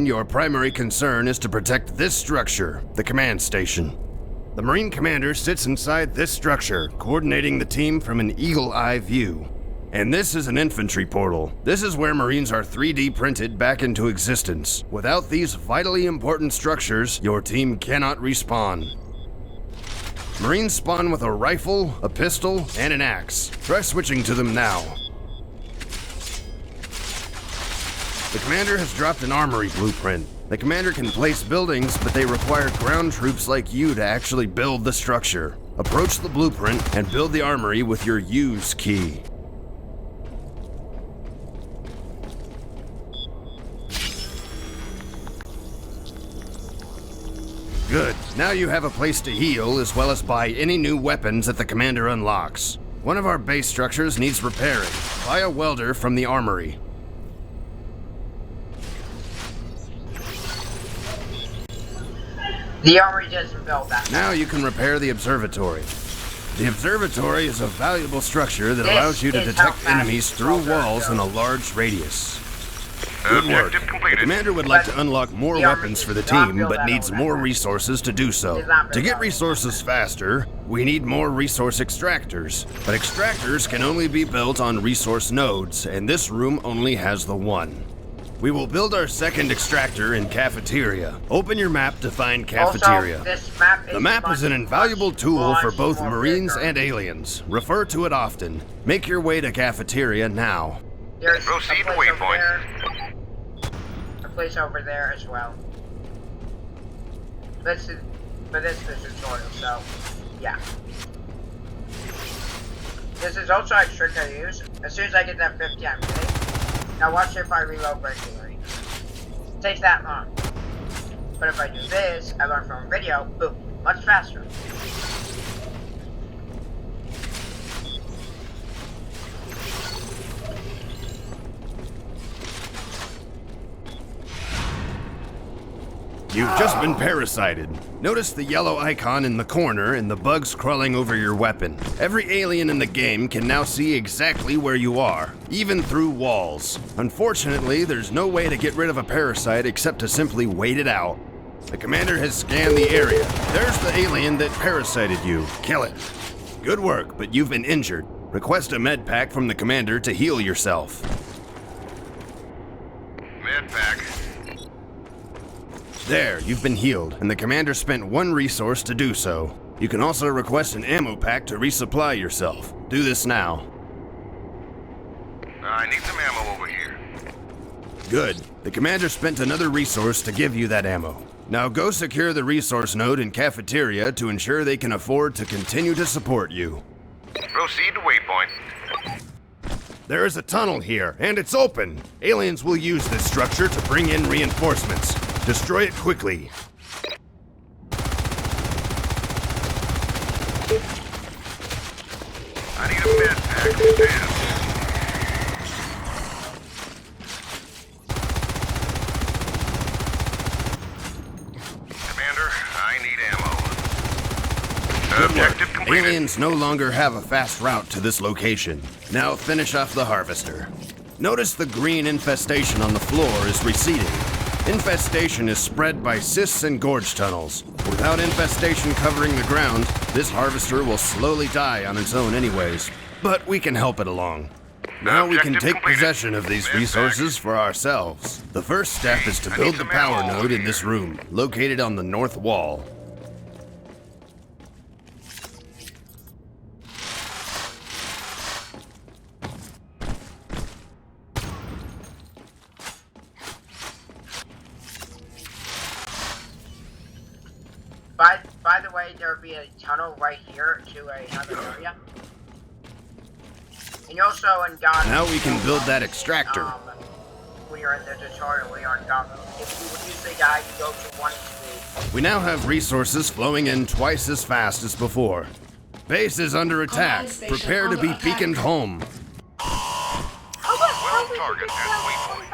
your primary concern is to protect this structure, the command station. The Marine Commander sits inside this structure, coordinating the team from an eagle-eye view. And this is an infantry portal. This is where Marines are 3D printed back into existence. Without these vitally important structures, your team cannot respawn. Marines spawn with a rifle, a pistol, and an axe. Try switching to them now. The commander has dropped an armory blueprint. The commander can place buildings, but they require ground troops like you to actually build the structure. Approach the blueprint and build the armory with your use key. Good. Now you have a place to heal as well as buy any new weapons that the commander unlocks. One of our base structures needs repairing. Buy a welder from the armory. The armory doesn't build that. Now you can repair the observatory. The observatory is a valuable structure that allows you to detect enemies through walls in a large radius. Good work. The commander would like to unlock more weapons for the team, but needs more resources to do so. To get resources faster, we need more resource extractors. But extractors can only be built on resource nodes, and this room only has the one. We will build our second extractor in Cafeteria. Open your map to find Cafeteria. The map is an invaluable tool for both Marines and aliens. Refer to it often. Make your way to Cafeteria now. There's Proceed to waypoint. A place over there as well. This is the tutorial, so yeah. This is also a trick I use. As soon as I get that 50, I'm ready. Now watch if I reload regularly. It takes that long. But if I do this, I learn from a video, boom, much faster. You've just been parasited. Notice the yellow icon in the corner and the bugs crawling over your weapon. Every alien in the game can now see exactly where you are, even through walls. Unfortunately, there's no way to get rid of a parasite except to simply wait it out. The commander has scanned the area. There's the alien that parasited you. Kill it. Good work, but you've been injured. Request a med pack from the commander to heal yourself. Med pack. There, you've been healed, and the commander spent one resource to do so. You can also request an ammo pack to resupply yourself. Do this now. I need some ammo over here. Good. The commander spent another resource to give you that ammo. Now go secure the resource node in Cafeteria to ensure they can afford to continue to support you. Proceed to waypoint. There is a tunnel here, and it's open. Aliens will use this structure to bring in reinforcements. Destroy it quickly. I need a med pack. Stand. Commander, I need ammo. Objective completed. Aliens no longer have a fast route to this location. Now finish off the harvester. Notice the green infestation on the floor is receding. Infestation is spread by cysts and gorge tunnels. Without infestation covering the ground, this harvester will slowly die on its own anyways. But we can help it along. Now we can take possession of these resources for ourselves. The first step is to build the power node in this room, located on the north wall. By the way, there would be a tunnel right here to another area. And you also in God. Now we can build that extractor. When you're in the tutorial, when you're in God, if you would use the guide, you go to 1 speed. We now have resources flowing in twice as fast as before. Base is under attack. Prepare to be beaconed home. Well, target at waypoint.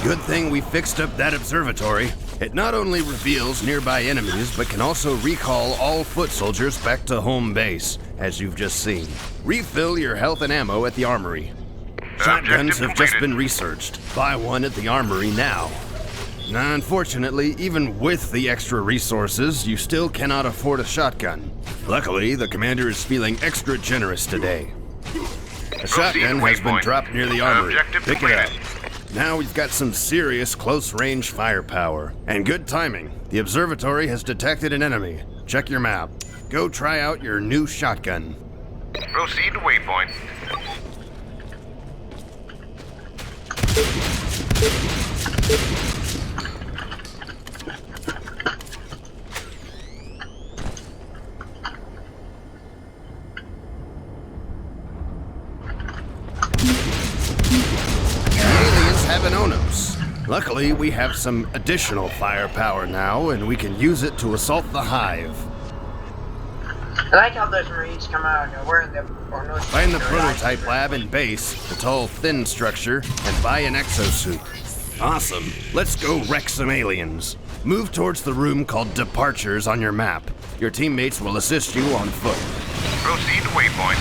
Good thing we fixed up that observatory. It not only reveals nearby enemies, but can also recall all foot soldiers back to home base, as you've just seen. Refill your health and ammo at the armory. Shotguns have just been researched. Buy one at the armory now. Now, unfortunately, even with the extra resources, you still cannot afford a shotgun. Luckily, the commander is feeling extra generous today. A shotgun has been dropped near the armory. Pick it up. Now we've got some serious close-range firepower. And good timing. The observatory has detected an enemy. Check your map. Go try out your new shotgun. Proceed to waypoint. Have an Onos. Luckily, we have some additional firepower now, and we can use it to assault the hive. I like how those Marines come out of nowhere and they're Onos. Find the prototype lab and base, the tall, thin structure, and buy an exosuit. Awesome. Let's go wreck some aliens. Move towards the room called Departures on your map. Your teammates will assist you on foot. Proceed to waypoint.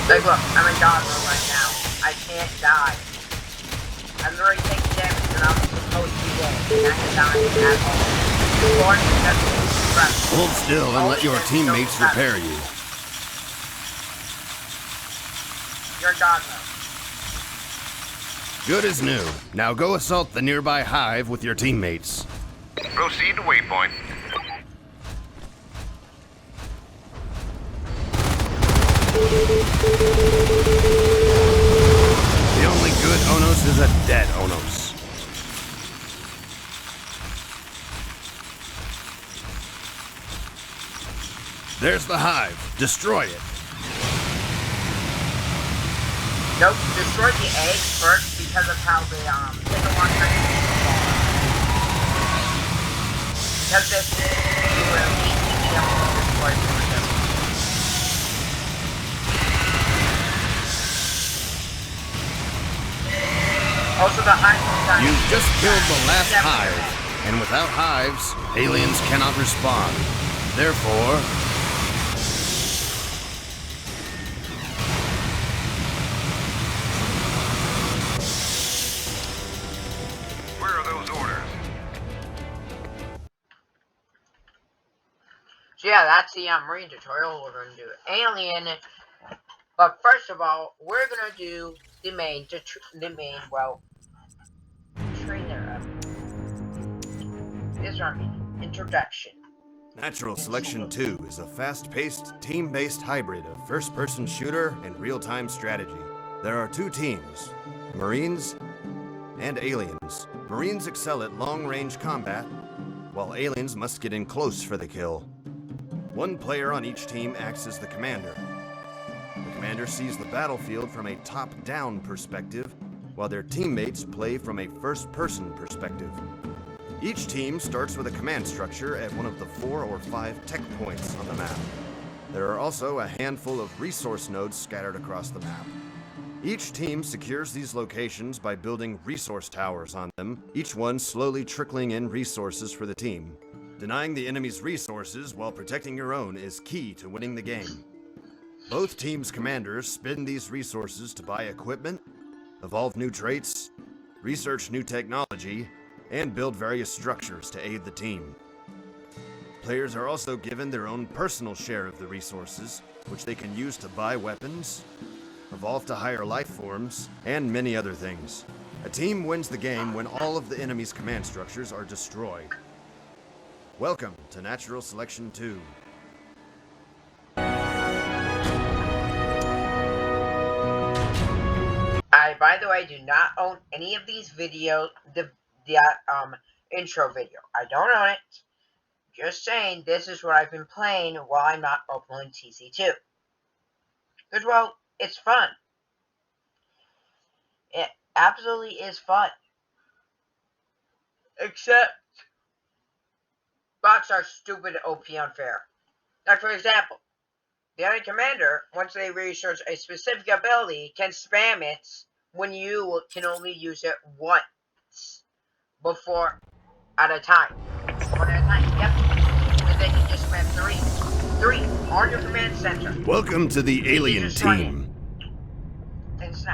Like, look, I'm in dog mode right now. I can't die. I'm already taking damage and I'm supposed to be dead. And I can die at all. Lord, that's crap. Hold still and let your teammates repair you. You're in dog mode. Good as new. Now go assault the nearby hive with your teammates. Proceed to waypoint. The only good Onos is a dead Onos. There's the hive. Destroy it. Nope, destroy the egg first because of how they take a long time to make the ball. Because if you were eating the destroy the Also, the hive. You've just killed the last hive, and without hives, aliens cannot respond. Therefore, Where are those orders? So yeah, that's the Marine tutorial. We're going to do Alien. But first of all, we're going to do the main, trainer. This is our introduction. Natural Selection 2 is a fast-paced, team-based hybrid of first-person shooter and real-time strategy. There are two teams, Marines and Aliens. Marines excel at long-range combat, while Aliens must get in close for the kill. One player on each team acts as the commander. The commander sees the battlefield from a top-down perspective, while their teammates play from a first-person perspective. Each team starts with a command structure at one of the 4 or 5 tech points on the map. There are also a handful of resource nodes scattered across the map. Each team secures these locations by building resource towers on them, each one slowly trickling in resources for the team. Denying the enemy's resources while protecting your own is key to winning the game. Both teams' commanders spend these resources to buy equipment, evolve new traits, research new technology, and build various structures to aid the team. Players are also given their own personal share of the resources, which they can use to buy weapons, evolve to higher life forms, and many other things. A team wins the game when all of the enemy's command structures are destroyed. Welcome to Natural Selection 2. I, by the way, do not own any of these videos, the intro video. I don't own it. Just saying, this is what I've been playing while I'm not opening TC2. Because, well, it's fun. absolutely is fun. Except bots are stupid, OP, unfair. Like, for example, the enemy commander, once they research a specific ability, can spam it when you can only use it once before at a time. One at a time, yep. And they can just spam three on your command center. Welcome to the alien team.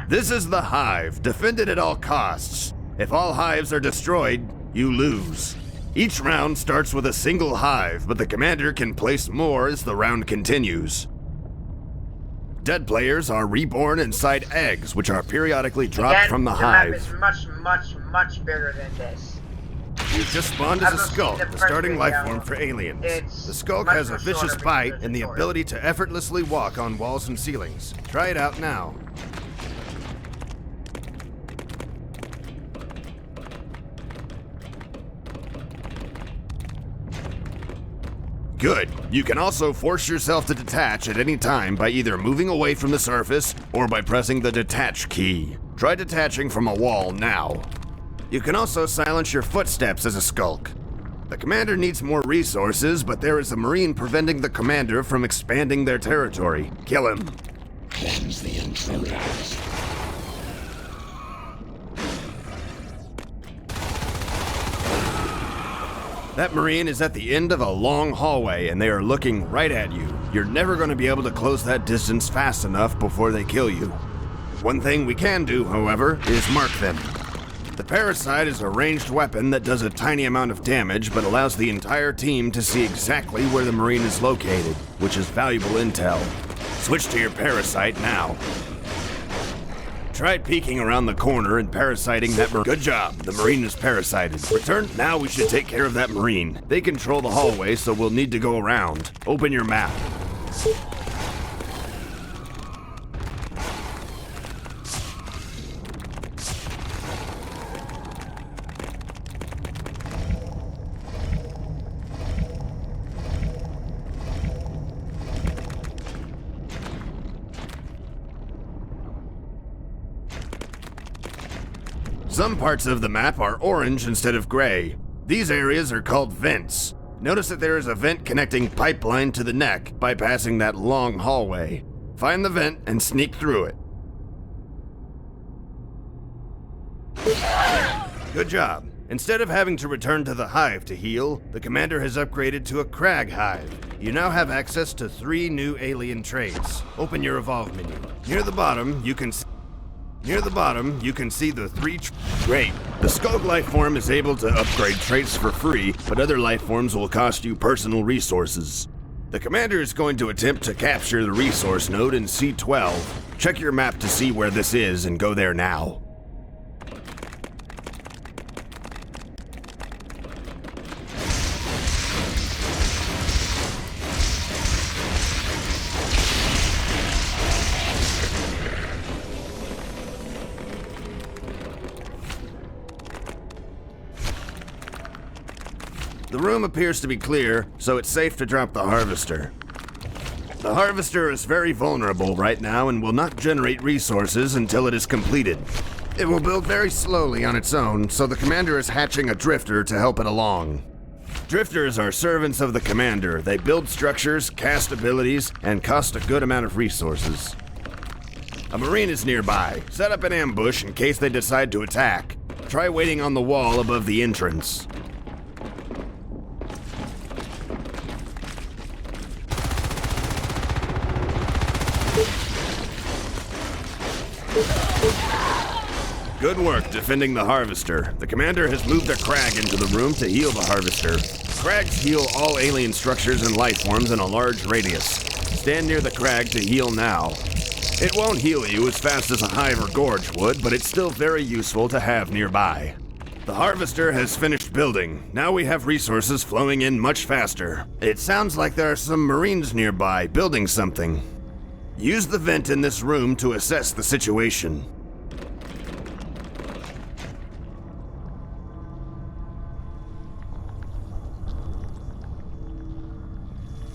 This is the Hive. Defend it at all costs. If all hives are destroyed, you lose. Each round starts with a single hive, but the commander can place more as the round continues. Dead players are reborn inside eggs, which are periodically dropped from the hive. Map is much bigger than this. You've just spawned as a Skulk, the starting life form for aliens. The Skulk has a vicious bite and the ability to effortlessly walk on walls and ceilings. Try it out now. Good. You can also force yourself to detach at any time by either moving away from the surface or by pressing the detach key. Try detaching from a wall now. You can also silence your footsteps as a Skulk. The commander needs more resources, but there is a Marine preventing the commander from expanding their territory. Kill him. Cleanse the intruders. That Marine is at the end of a long hallway and they are looking right at you. You're never going to be able to close that distance fast enough before they kill you. One thing we can do, however, is mark them. The Parasite is a ranged weapon that does a tiny amount of damage but allows the entire team to see exactly where the Marine is located, which is valuable intel. Switch to your Parasite now. Try peeking around the corner and parasiting that Marine. Good job, the Marine is parasited. Return. Now we should take care of that Marine. They control the hallway, so we'll need to go around. Open your map. Some parts of the map are orange instead of gray. These areas are called vents. Notice that there is a vent connecting pipeline to the neck, bypassing that long hallway. Find the vent and sneak through it. Good job. Instead of having to return to the Hive to heal, the commander has upgraded to a Crag Hive. You now have access to 3 new alien traits. Open your evolve menu. Near the bottom, you can see the 3 Great. The Skulk life form is able to upgrade traits for free, but other life forms will cost you personal resources. The commander is going to attempt to capture the resource node in C12. Check your map to see where this is and go there now. The room appears to be clear, so it's safe to drop the harvester. The harvester is very vulnerable right now and will not generate resources until it is completed. It will build very slowly on its own, so the commander is hatching a drifter to help it along. Drifters are servants of the commander. They build structures, cast abilities, and cost a good amount of resources. A Marine is nearby. Set up an ambush in case they decide to attack. Try waiting on the wall above the entrance. Good work defending the harvester. The commander has moved a Crag into the room to heal the harvester. Crags heal all alien structures and life forms in a large radius. Stand near the Crag to heal now. It won't heal you as fast as a Hive or Gorge would, but it's still very useful to have nearby. The harvester has finished building. Now we have resources flowing in much faster. It sounds like there are some Marines nearby building something. Use the vent in this room to assess the situation.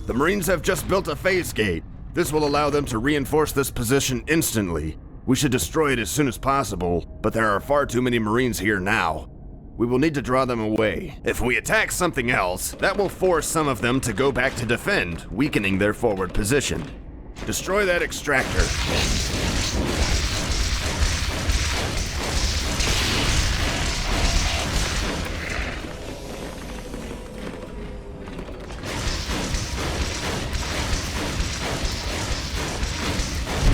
The Marines have just built a phase gate. This will allow them to reinforce this position instantly. We should destroy it as soon as possible. but there are far too many Marines here now. We will need to draw them away. If we attack something else, that will force some of them to go back to defend, weakening their forward position. Destroy that extractor.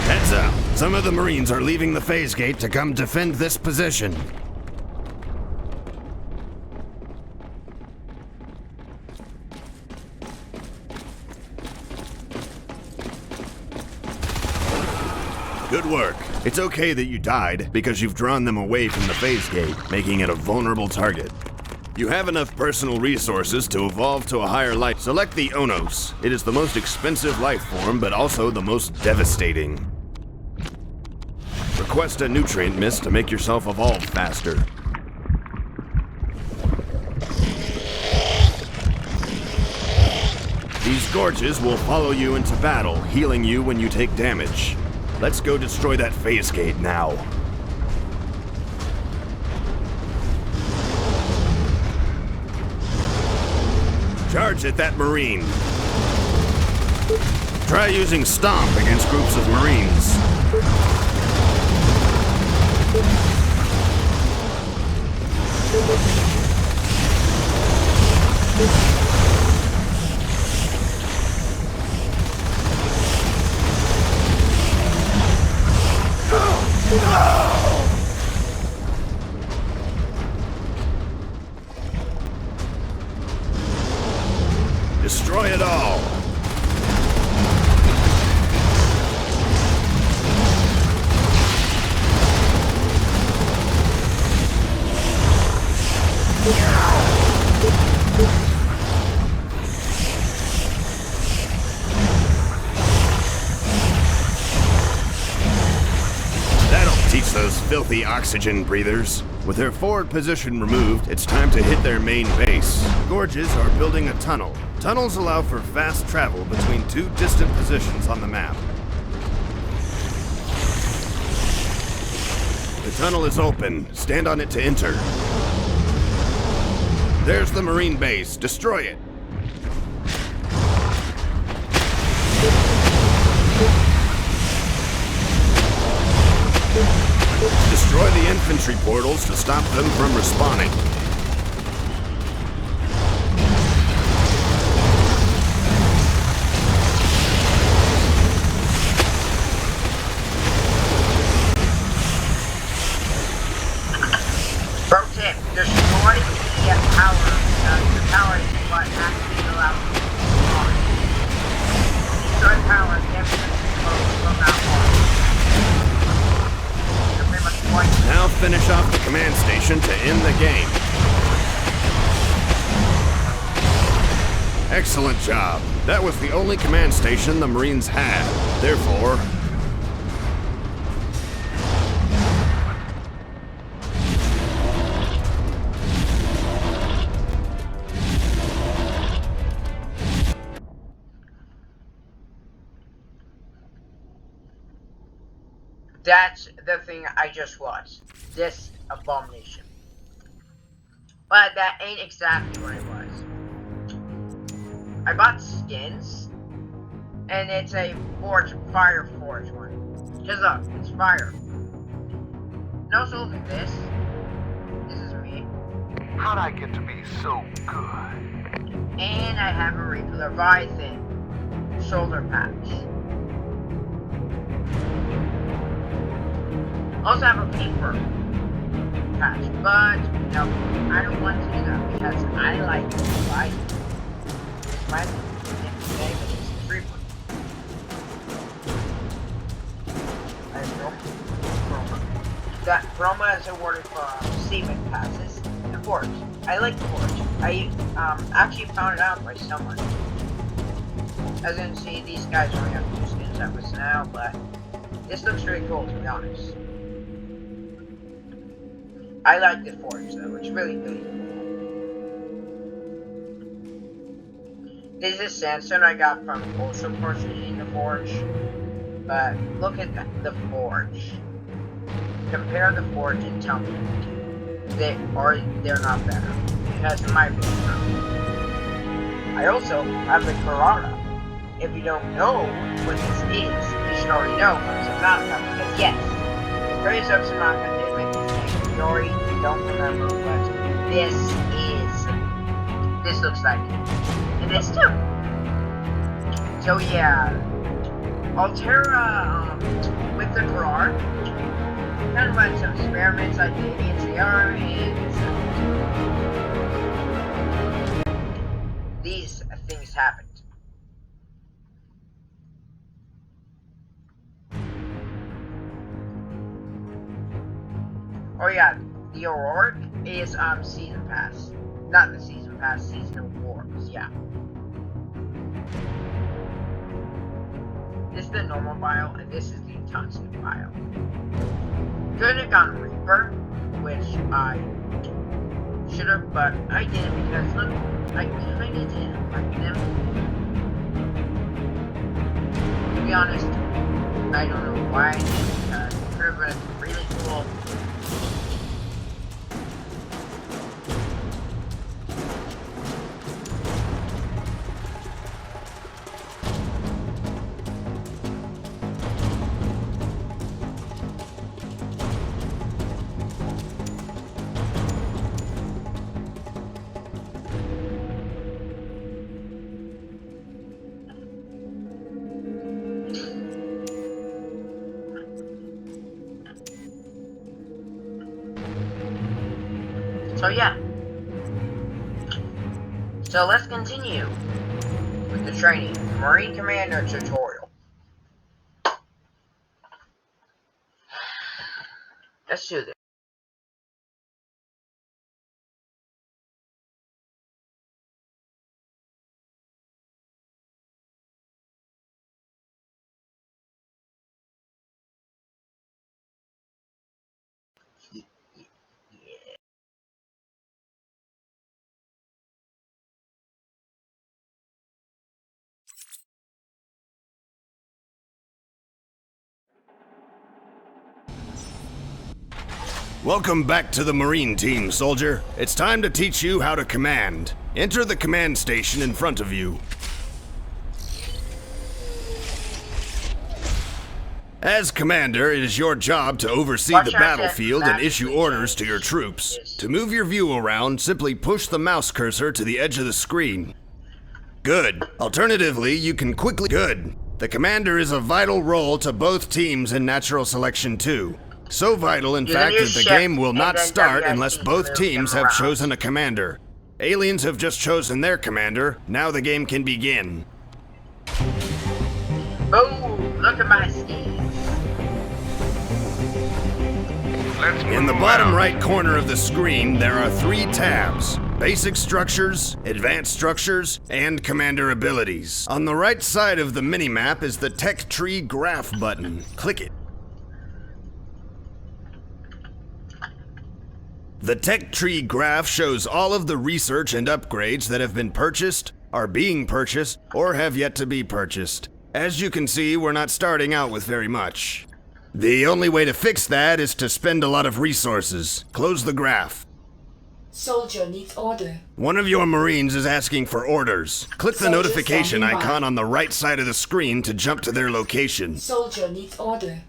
Heads up. Some of the Marines are leaving the phase gate to come defend this position. Good work. It's okay that you died, because you've drawn them away from the phase gate, making it a vulnerable target. You have enough personal resources to evolve to a higher life. Select the Onos. It is the most expensive life form, but also the most devastating. Request a nutrient mist to make yourself evolve faster. These gorges will follow you into battle, healing you when you take damage. Let's go destroy that phase gate now. Charge at that Marine. Try using Stomp against groups of Marines. Destroy it all. That'll teach those filthy oxygen breathers. With their forward position removed, it's time to hit their main base. Gorges are building a tunnel. Tunnels allow for fast travel between two distant positions on the map. The tunnel is open. Stand on it to enter. There's the Marine base. Destroy it. Destroy the infantry portals to stop them from respawning. Pro tip, destroy the power. The power is what actually allows you to launch. Destroy power, everything will not launch. You're pretty much pointless. Now finish off the command station to end the game. Excellent job. That was the only command station the Marines had. Therefore, that's the thing I just watched. This abomination. But that ain't exactly what it was. I bought skins, and it's a fire forge one. Just look, it's fire. And also look at this. This is me. How'd I get to be so good? And I have a Leviathan shoulder patch. Also have a paper patch, but no, I don't want to do that because I like Leviathan. My name is Creeper. I have no Chroma. That Chroma is awarded for Seaman passes and Forge. I like the Forge. I actually found it out by someone. As you can see, these guys only have 2 skins at this now, but this looks really cool to be honest. I like the Forge though, it's really cool. This is sandstone I got from also purchasing the Forge, but look at the Forge. compare the Forge and tell me they're not better. Because in my opinion, I also have the Carrara. If you don't know what this is, you should already know from Subnautica, because yes, Praise of Subnautica did make a mistake. Sorry, you don't remember what this is. This looks like it. And it's too. So yeah, Altera, with the Carrara, kind of like some experiments I did against the Armies. These things happened. Oh yeah, the Aurora is Season Pass. Not the Season Pass, Season of Wars, yeah. This is the normal bio, and this is the tungsten bio. Could have gone Reaper, which I should have, but I didn't because look, I kinda didn't like them. To be honest, I don't know why I didn't, because it could have been really cool. So yeah. So let's continue with the training. Marine Commander tutorial. Let's do this. Welcome back to the Marine team, soldier. It's time to teach you how to command. Enter the command station in front of you. As commander, it is your job to oversee the battlefield and issue orders to your troops. To move your view around, simply push the mouse cursor to the edge of the screen. Good. Alternatively, you can quickly... Good. The commander is a vital role to both teams in Natural Selection 2. So vital, in fact, that the game will not start unless both teams have chosen a commander. Aliens have just chosen their commander. Now the game can begin. Boom! Look at my skis. In the bottom right corner of the screen, there are 3 tabs: Basic Structures, Advanced Structures, and Commander Abilities. On the right side of the minimap is the Tech Tree Graph button. Click it. The Tech Tree Graph shows all of the research and upgrades that have been purchased, are being purchased, or have yet to be purchased. As you can see, we're not starting out with very much. The only way to fix that is to spend a lot of resources. Close the graph. Soldier needs order. One of your Marines is asking for orders. Click the notification icon on the right side of the screen to jump to their location. Soldier needs order.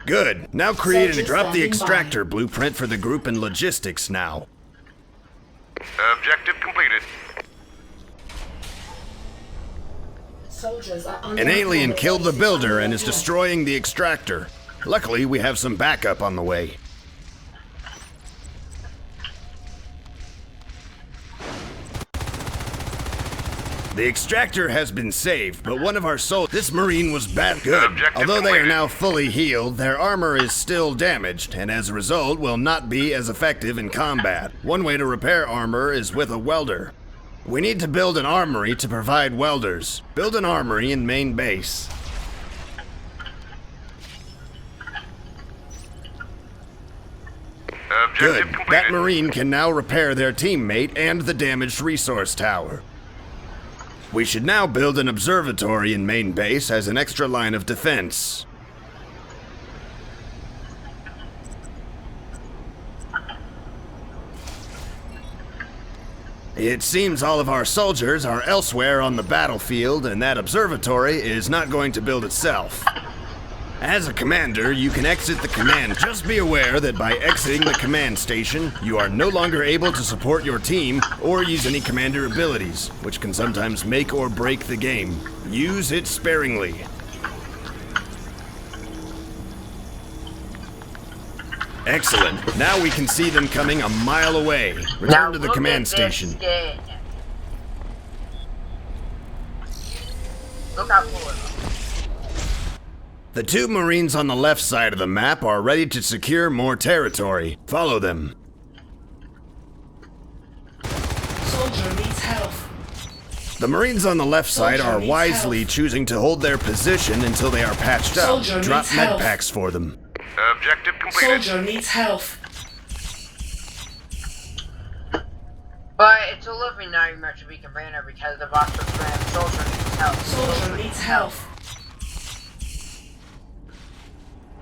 Good. Now create and drop the extractor blueprint for the group and logistics now. Objective completed. Soldiers are under An alien killed the builder and is destroying the extractor. Luckily, we have some backup on the way. The extractor has been saved, but one of our soldiers... This Marine was bad good. Although they are now fully healed, their armor is still damaged, and as a result will not be as effective in combat. One way to repair armor is with a welder. We need to build an armory to provide welders. Build an armory in main base. Good. That Marine can now repair their teammate and the damaged resource tower. We should now build an observatory in main base as an extra line of defense. It seems all of our soldiers are elsewhere on the battlefield, and that observatory is not going to build itself. As a commander, you can exit the command. Just be aware that by exiting the command station, you are no longer able to support your team or use any commander abilities, which can sometimes make or break the game. Use it sparingly. Excellent. Now we can see them coming a mile away. Return to the command station. Skin. Look how cool it is. The two Marines on the left side of the map are ready to secure more territory. Follow them. Soldier needs help. The Marines on the left side Soldier are needs wisely help. choosing to hold their position until they are patched up. Soldier Drop needs med help. packs for them. Objective completed. Soldier needs help. But it's a living nightmare to be commander because the boss of Grand Soldier needs help. Soldier needs help.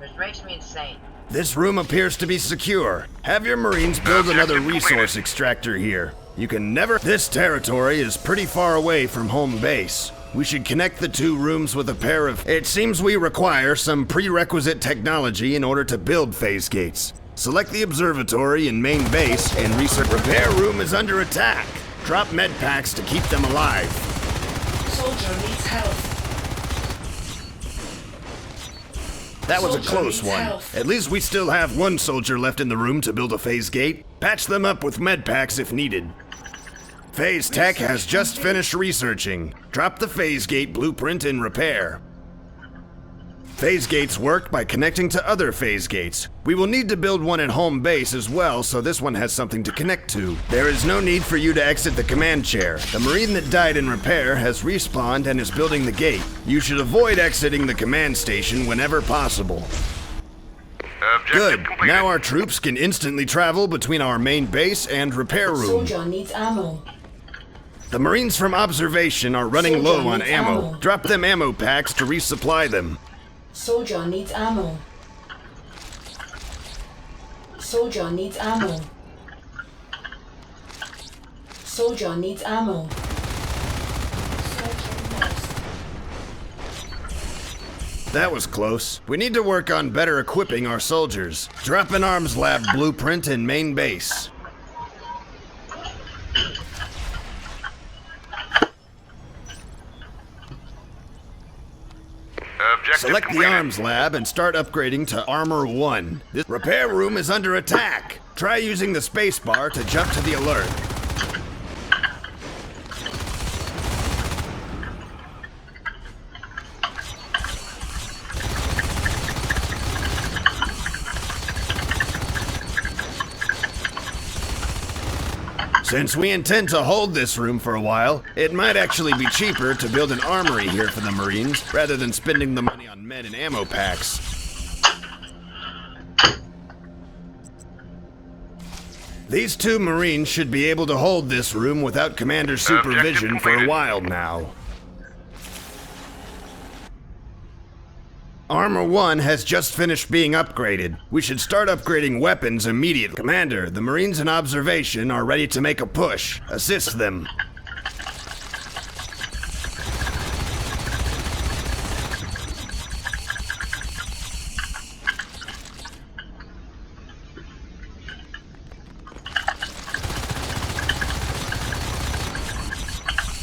Which makes me insane. This room appears to be secure. Have your Marines build another resource extractor here. You can never... This territory is pretty far away from home base. We should connect the two rooms with a pair of... It seems we require some prerequisite technology in order to build phase gates. Select the observatory in main base and research. Repair room is under attack. Drop med packs to keep them alive. Soldier needs help. That was a Soldier close needs one. help. At least we still have one soldier left in the room to build a phase gate. Patch them up with med packs if needed. Phase Tech has just finished researching. Drop the phase gate blueprint in repair. Phase gates work by connecting to other phase gates. We will need to build one at home base as well, so this one has something to connect to. There is no need for you to exit the command chair. The Marine that died in repair has respawned and is building the gate. You should avoid exiting the command station whenever possible. Objective Good. completed. Now our troops can instantly travel between our main base and repair room. Soldier needs ammo. The Marines from observation are running Soldier low on needs ammo. ammo. Drop them ammo packs to resupply them. Soldier needs ammo. Soldier needs ammo. Soldier needs ammo. Soldier lost. That was close. We need to work on better equipping our soldiers. Drop an arms lab blueprint in main base. Objective Select the completed. arms lab and start upgrading to Armor 1. This repair room is under attack. Try using the spacebar to jump to the alert. Since we intend to hold this room for a while, it might actually be cheaper to build an armory here for the Marines rather than spending the money on med and ammo packs. These two Marines should be able to hold this room without commander supervision for a while now. Armor 1 has just finished being upgraded. We should start upgrading weapons immediately. Commander, the Marines in observation are ready to make a push. Assist them.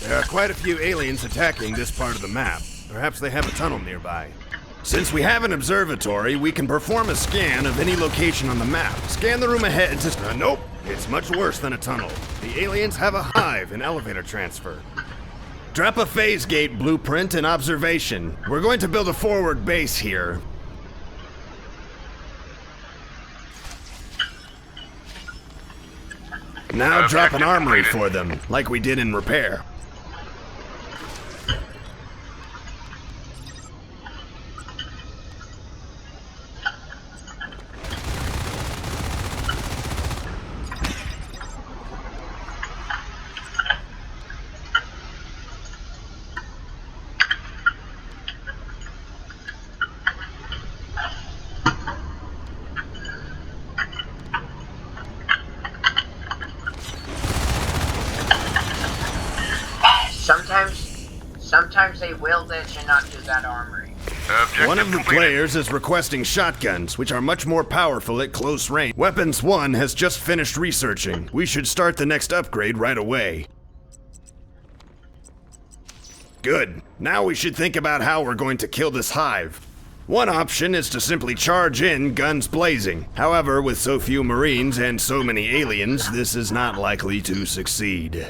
There are quite a few aliens attacking this part of the map. Perhaps they have a tunnel nearby. Since we have an observatory, we can perform a scan of any location on the map. Scan the room ahead to... nope, it's much worse than a tunnel. The aliens have a hive and elevator transfer. Drop a phase gate blueprint in observation. We're going to build a forward base here. Now drop an armory for them, like we did in repair. say will this and not do that armory. Objective One of the completed. players is requesting shotguns, which are much more powerful at close range. Weapons 1 has just finished researching. We should start the next upgrade right away. Good. Now we should think about how we're going to kill this hive. One option is to simply charge in, guns blazing. However, with so few Marines and so many aliens, this is not likely to succeed.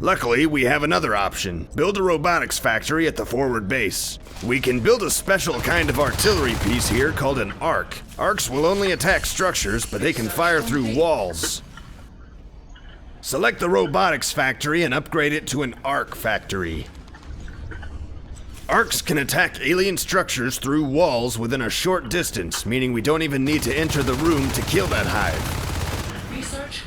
Luckily, we have another option. Build a robotics factory at the forward base. We can build a special kind of artillery piece here called an arc. Arcs will only attack structures, but they can fire through walls. Select the robotics factory and upgrade it to an arc factory. Arcs can attack alien structures through walls within a short distance, meaning we don't even need to enter the room to kill that hive.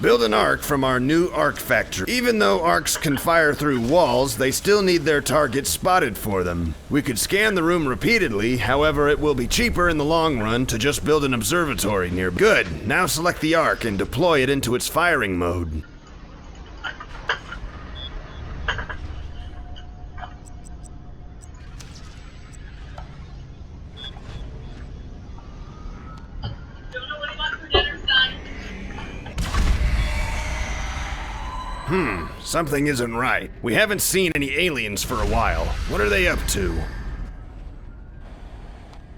Build an arc from our new arc factory. Even though arcs can fire through walls, they still need their targets spotted for them. We could scan the room repeatedly, however it will be cheaper in the long run to just build an observatory near. Good, now select the arc and deploy it into its firing mode. Something isn't right. We haven't seen any aliens for a while. What are they up to?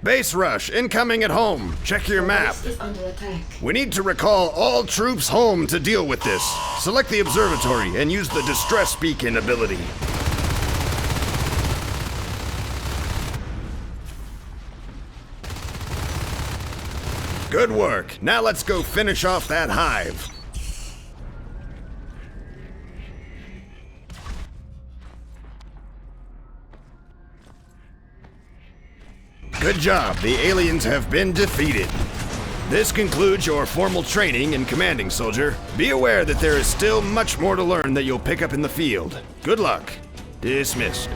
Base rush, incoming at home. Check your map. Base is under attack. We need to recall all troops home to deal with this. Select the observatory and use the distress beacon ability. Good work. Now let's go finish off that hive. Good job. The aliens have been defeated. This concludes your formal training and commanding, soldier. Be aware that there is still much more to learn that you'll pick up in the field. Good luck. Dismissed.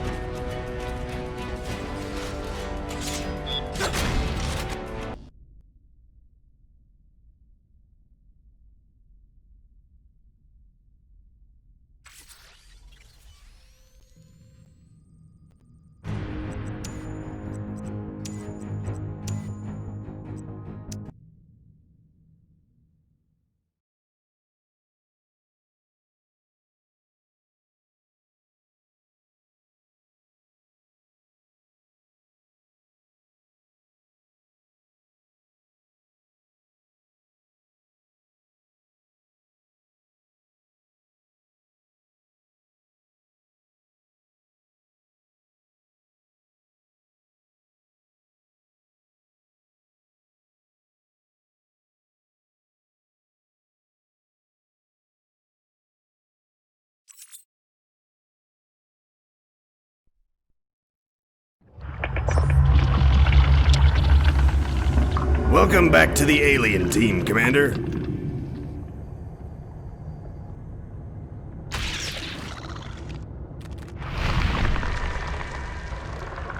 Welcome back to the alien team, Commander.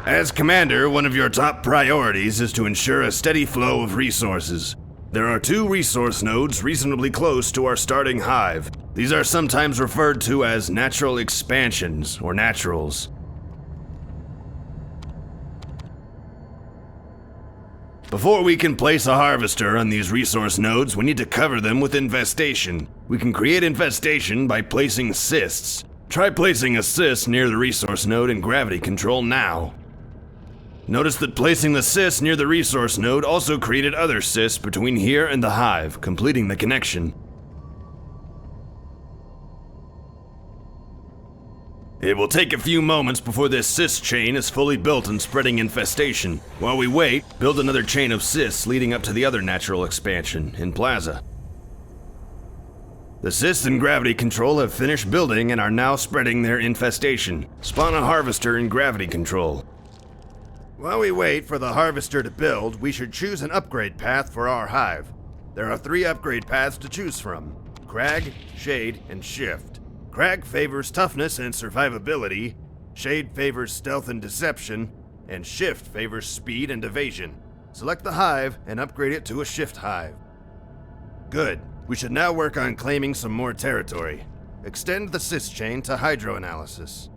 As Commander, one of your top priorities is to ensure a steady flow of resources. There are 2 resource nodes reasonably close to our starting hive. These are sometimes referred to as natural expansions, or naturals. Before we can place a harvester on these resource nodes, we need to cover them with infestation. We can create infestation by placing cysts. Try placing a cyst near the resource node in gravity control now. Notice that placing the cyst near the resource node also created other cysts between here and the hive, completing the connection. It will take a few moments before this cyst chain is fully built and spreading infestation. While we wait, build another chain of cysts leading up to the other natural expansion, in Plaza. The cysts in gravity control have finished building and are now spreading their infestation. Spawn a harvester in gravity control. While we wait for the harvester to build, we should choose an upgrade path for our hive. There are 3 upgrade paths to choose from: Crag, Shade, and Shift. Crag favors toughness and survivability, Shade favors stealth and deception, and Shift favors speed and evasion. Select the hive and upgrade it to a Shift hive. Good. We should now work on claiming some more territory. Extend the cyst chain to hydroanalysis.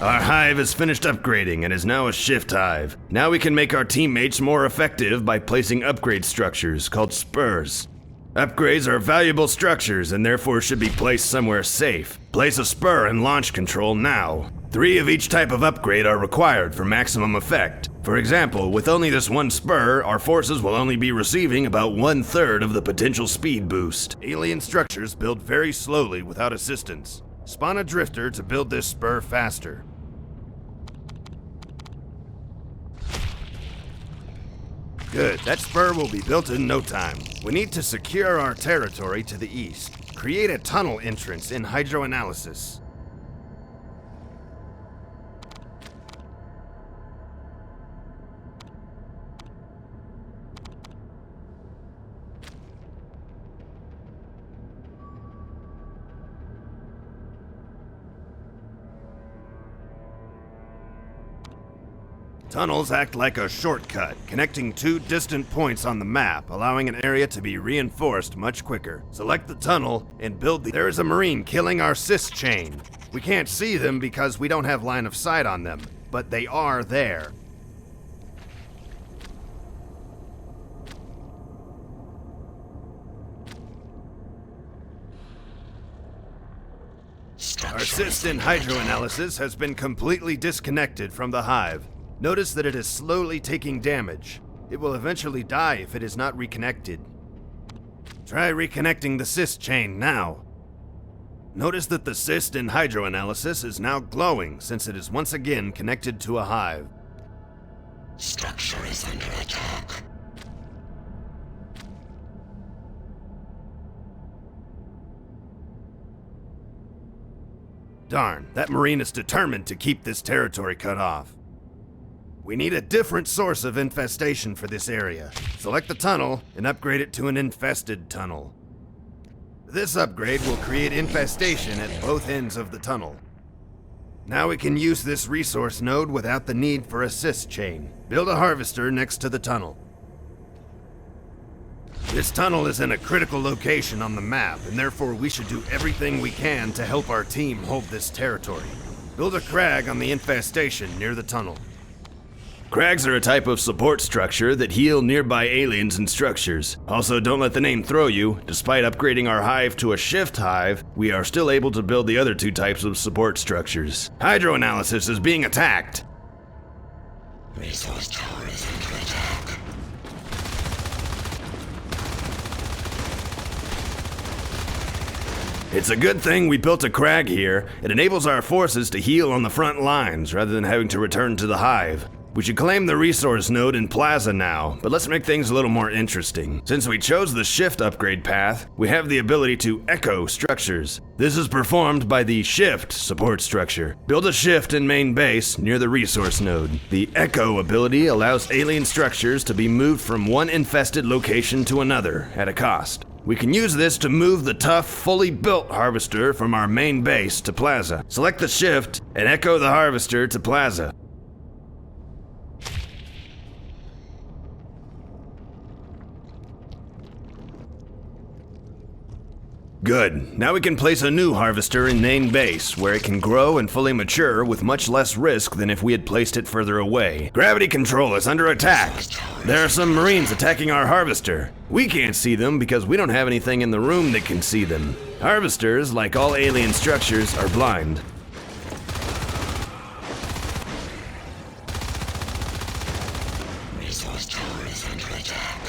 Our hive has finished upgrading and is now a shift hive. Now we can make our teammates more effective by placing upgrade structures called spurs. Upgrades are valuable structures and therefore should be placed somewhere safe. Place a spur in launch control now. 3 of each type of upgrade are required for maximum effect. For example, with only this one spur, our forces will only be receiving about 1/3 of the potential speed boost. Alien structures build very slowly without assistance. Spawn a drifter to build this spur faster. Good, that spur will be built in no time. We need to secure our territory to the east. Create a tunnel entrance in hydroanalysis. Tunnels act like a shortcut, connecting 2 distant points on the map, allowing an area to be reinforced much quicker. Select the tunnel and build the... There is a Marine killing our sys chain. We can't see them because we don't have line of sight on them, but they are there. Our sys in hydroanalysis has been completely disconnected from the hive. Notice that it is slowly taking damage. It will eventually die if it is not reconnected. Try reconnecting the cyst chain now. Notice that the cyst in hydroanalysis is now glowing since it is once again connected to a hive. Structure is under attack. Darn, that Marine is determined to keep this territory cut off. We need a different source of infestation for this area. Select the tunnel and upgrade it to an infested tunnel. This upgrade will create infestation at both ends of the tunnel. Now we can use this resource node without the need for a cyst chain. Build a harvester next to the tunnel. This tunnel is in a critical location on the map, and therefore we should do everything we can to help our team hold this territory. Build a crag on the infestation near the tunnel. Crags are a type of support structure that heal nearby aliens and structures. Also, don't let the name throw you. Despite upgrading our hive to a shift hive, we are still able to build the other 2 types of support structures. Hydroanalysis is being attacked. Resource tower is under attack. It's a good thing we built a crag here. It enables our forces to heal on the front lines rather than having to return to the hive. We should claim the resource node in Plaza now, but let's make things a little more interesting. Since we chose the shift upgrade path, we have the ability to echo structures. This is performed by the shift support structure. Build a shift in main base near the resource node. The echo ability allows alien structures to be moved from one infested location to another at a cost. We can use this to move the tough, fully built harvester from our main base to Plaza. Select the shift and echo the harvester to Plaza. Good. Now we can place a new harvester in main base, where it can grow and fully mature with much less risk than if we had placed it further away. Gravity control is under attack. There are some Marines attacking our harvester. We can't see them because we don't have anything in the room that can see them. Harvesters, like all alien structures, are blind.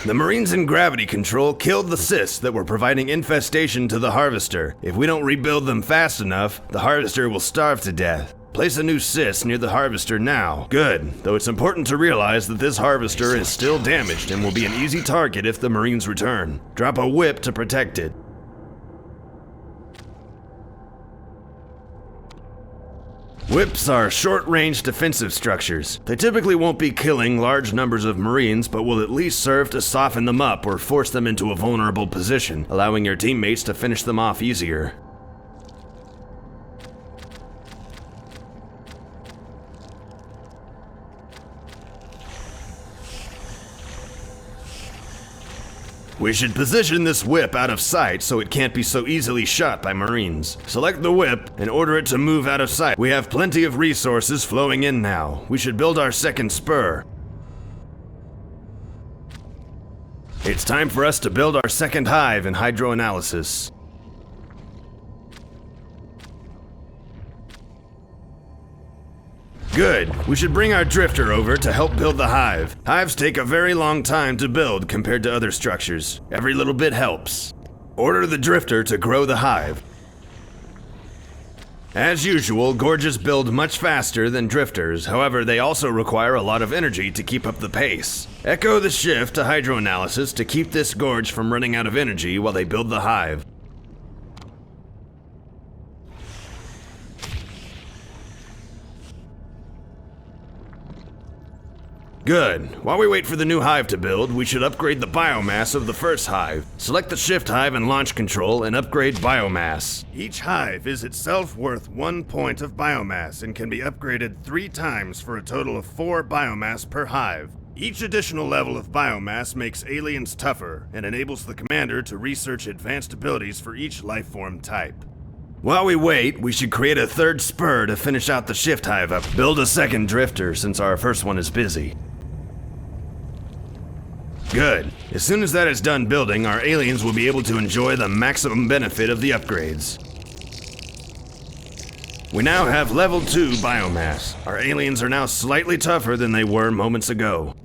The Marines in gravity control killed the cysts that were providing infestation to the harvester. If we don't rebuild them fast enough, the harvester will starve to death. Place a new cyst near the harvester now. Good, though it's important to realize that this harvester is still damaged and will be an easy target if the Marines return. Drop a whip to protect it. Whips are short-range defensive structures. They typically won't be killing large numbers of Marines, but will at least serve to soften them up or force them into a vulnerable position, allowing your teammates to finish them off easier. We should position this whip out of sight so it can't be so easily shot by Marines. Select the whip and order it to move out of sight. We have plenty of resources flowing in now. We should build our second spur. It's time for us to build our second hive in hydroanalysis. Good. We should bring our drifter over to help build the hive. Hives take a very long time to build compared to other structures. Every little bit helps. Order the drifter to grow the hive. As usual, gorges build much faster than drifters, however they also require a lot of energy to keep up the pace. Echo the shift to hydroanalysis to keep this gorge from running out of energy while they build the hive. Good. While we wait for the new hive to build, we should upgrade the biomass of the first hive. Select the shift hive and launch control and upgrade biomass. Each hive is itself worth 1 point of biomass and can be upgraded 3 times for a total of 4 biomass per hive. Each additional level of biomass makes aliens tougher and enables the commander to research advanced abilities for each lifeform type. While we wait, we should create a third spur to finish out the shift hive up. Build a second drifter since our first one is busy. Good. As soon as that is done building, our aliens will be able to enjoy the maximum benefit of the upgrades. We now have level 2 biomass. Our aliens are now slightly tougher than they were moments ago.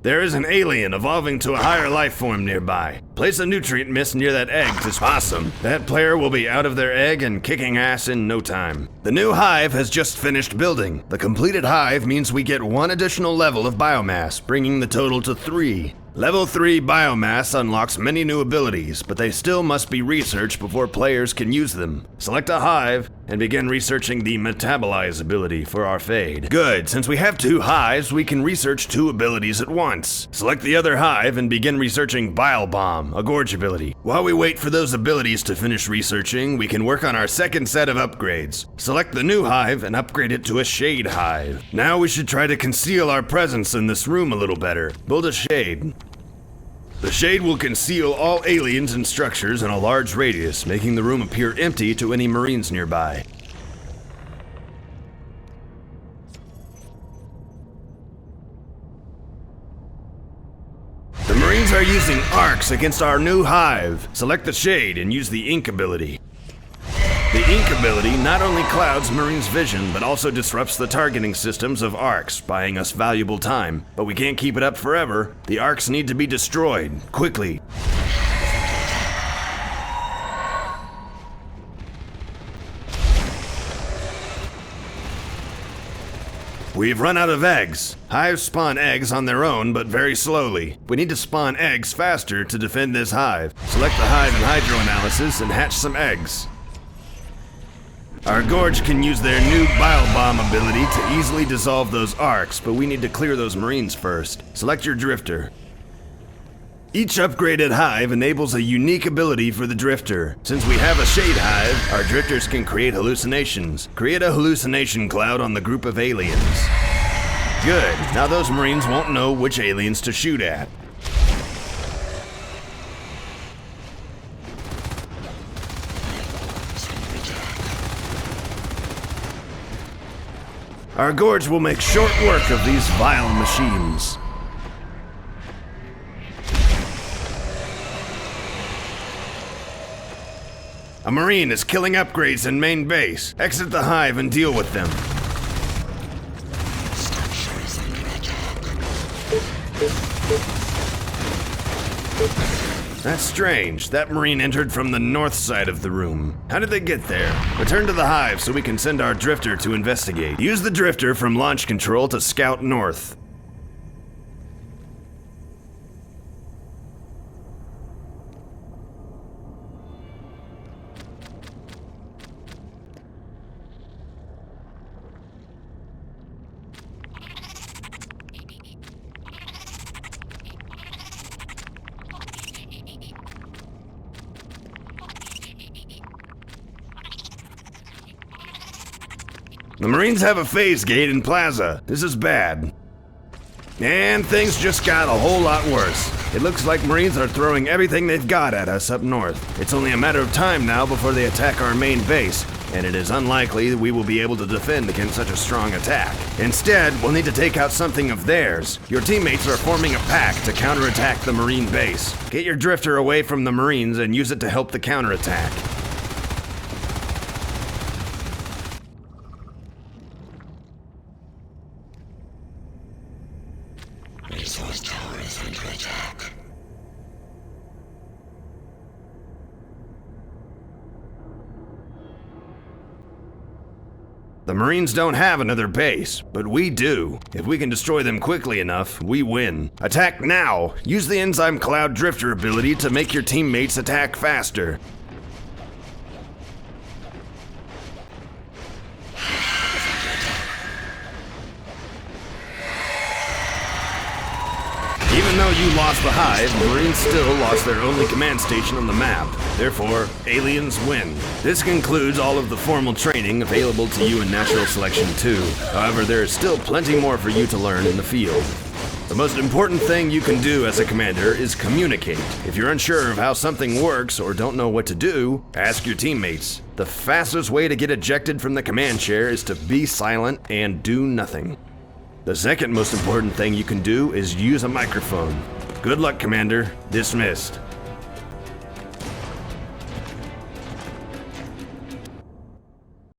There is an alien evolving to a higher life form nearby. Place a nutrient mist near that egg to awesome. That player will be out of their egg and kicking ass in no time. The new hive has just finished building. The completed hive means we get 1 additional level of biomass, bringing the total to 3. Level 3 biomass unlocks many new abilities, but they still must be researched before players can use them. Select a hive and begin researching the metabolize ability for our fade. Good, since we have 2 hives, we can research 2 abilities at once. Select the other hive and begin researching bile bomb, a gorge ability. While we wait for those abilities to finish researching, we can work on our second set of upgrades. Select the new hive and upgrade it to a shade hive. Now we should try to conceal our presence in this room a little better. Build a shade. The shade will conceal all aliens and structures in a large radius, making the room appear empty to any Marines nearby. The Marines are using arcs against our new hive. Select the shade and use the ink ability. The ink ability not only clouds Marines' vision, but also disrupts the targeting systems of arcs, buying us valuable time. But we can't keep it up forever. The arcs need to be destroyed, quickly. We've run out of eggs. Hives spawn eggs on their own, but very slowly. We need to spawn eggs faster to defend this hive. Select the hive in hydroanalysis and hatch some eggs. Our gorge can use their new bile bomb ability to easily dissolve those arcs, but we need to clear those Marines first. Select your drifter. Each upgraded hive enables a unique ability for the drifter. Since we have a shade hive, our drifters can create hallucinations. Create a hallucination cloud on the group of aliens. Good. Now those Marines won't know which aliens to shoot at. Our gorge will make short work of these vile machines. A Marine is killing upgrades in main base. Exit the hive and deal with them. That's strange. That Marine entered from the north side of the room. How did they get there? Return to the hive so we can send our drifter to investigate. Use the drifter from launch control to scout north. The Marines have a phase gate in Plaza. This is bad. And things just got a whole lot worse. It looks like Marines are throwing everything they've got at us up north. It's only a matter of time now before they attack our main base, and it is unlikely that we will be able to defend against such a strong attack. Instead, we'll need to take out something of theirs. Your teammates are forming a pack to counterattack the Marine base. Get your drifter away from the Marines and use it to help the counterattack. Resource tower is under attack. The Marines don't have another base, but we do. If we can destroy them quickly enough, we win. Attack now! Use the Enzyme Cloud Drifter ability to make your teammates attack faster. Even though you lost the hive, Marines still lost their only command station on the map. Therefore, aliens win. This concludes all of the formal training available to you in Natural Selection 2. However, there is still plenty more for you to learn in the field. The most important thing you can do as a commander is communicate. If you're unsure of how something works or don't know what to do, ask your teammates. The fastest way to get ejected from the command chair is to be silent and do nothing. The second most important thing you can do is use a microphone. Good luck, Commander. Dismissed.